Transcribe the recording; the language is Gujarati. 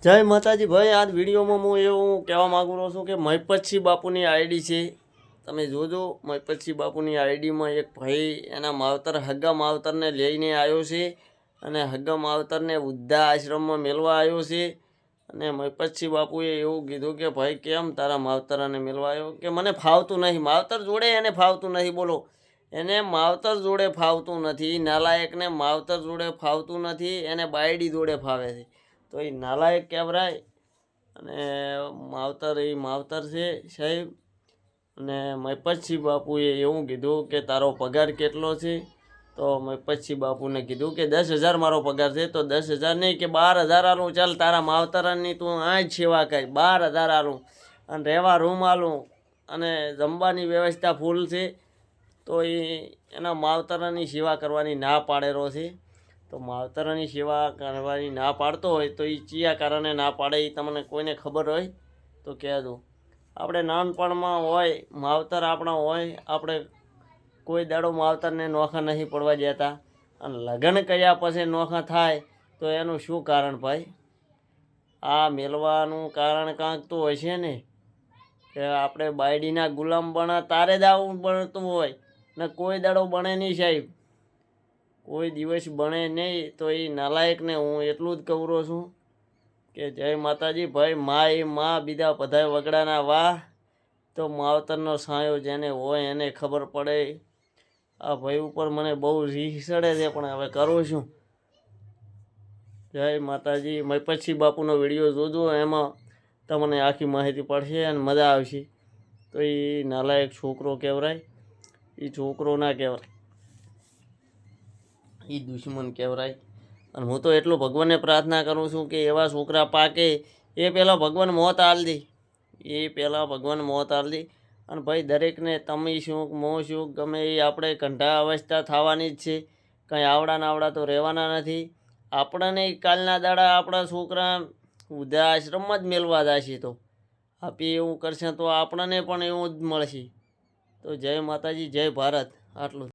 જય માતાજી ભાઈ, આ વિડીયોમાં હું એવું કહેવા માગું છું કે મહિપતસિંહ બાપુની આઈડી છે. તમે જોજો, મહિપતસિંહ બાપુની આઈડીમાં એક ભાઈ એના માવતર હગ્ગા માવતરને લઈને આવ્યો છે અને હગ્ગા માવતરને વૃદ્ધા આશ્રમમાં મેળવા આવ્યો છે. અને મહિપતસિંહ બાપુએ એવું કીધું કે ભાઈ કેમ તારા માવતરાને મેળવા આવ્યો? કે મને ફાવતું નહીં. માવતર જોડે એને ફાવતું નહીં. બોલો, એને માવતર જોડે ફાવતું નથી. નાલાયકને માવતર જોડે ફાવતું નથી, એને બાયડી જોડે ફાવે છે. તો એ નાલાયક કહેવાય. અને માવતર એ માવતર છે સાહેબ. અને મહિપતસિંહ બાપુએ એવું કીધું કે તારો પગાર કેટલો છે? તો મહિપતસિંહ બાપુને કીધું કે 10,000 મારો પગાર છે. તો 10,000 નહીં કે 12,000 આલું. ચાલ, તારા માવતરની તું આ જ સેવા કરી. 12,000 આલું અને રહેવા રૂમ આલું અને જમવાની વ્યવસ્થા ફૂલ છે. તો એના માવતરની સેવા કરવાની ના પાડેલો છે. તો માવતરની સેવા કરવાની ના પાડતો હોય તો એ ચિયા કારણે ના પાડે એ તમને કોઈને ખબર હોય તો કહેજો. આપણે નાનપણમાં હોય માવતર આપણા હોય, આપણે કોઈ દાડો માવતરને નોખા નહીં પડવા દેતા. અને લગ્ન કર્યા પછી નોખા થાય તો એનું શું કારણ ભાઈ? આ મેળવાનું કારણ કાંક તો હશે ને, કે આપણે બાયડીના ગુલામ બના તારે જ આવું બનતું હોય ને કોઈ દાડો બને નહીં સાહેબ. કોઈ દિવસ બને નહીં. તો એ નાલાયકને હું એટલું જ કહું છું કે જય માતાજી ભાઈ. માં બીજા બધા વગડાના વાહ, તો માવતરનો સાયો જેને હોય એને ખબર પડે. આ ભાઈ ઉપર મને બહુ રીહ ચડે છે, પણ હવે કરું છું. જય માતાજી. મહિપતસિંહ બાપુનો વિડીયો જોજો, એમાં તમને આખી માહિતી પડશે અને મજા આવશે. તો એ નાલાયક છોકરો કહેવાય, એ છોકરો ના કહેવાય, એ દુશ્મન કહેવાય. અને હું તો એટલું ભગવાનને પ્રાર્થના કરું છું કે એવા છોકરા પાકે એ પહેલાં ભગવાન મોત આલ દે. એ પહેલાં ભગવાન મોત આલ દે. અને ભાઈ દરેકને તમે શું મોં શું ગમે એ આપણે કંઠા અવસ્થા થવાની જ છે. કંઈ આવડા નાવડા તો રહેવાના નથી. આપણને કાલના દાડા આપણા છોકરા વૃદ્ધા આશ્રમમાં જ મેળવા જશે. તો આપી એવું કરશે તો આપણને પણ એવું જ મળશે. તો જય માતાજી, જય ભારત. આટલું.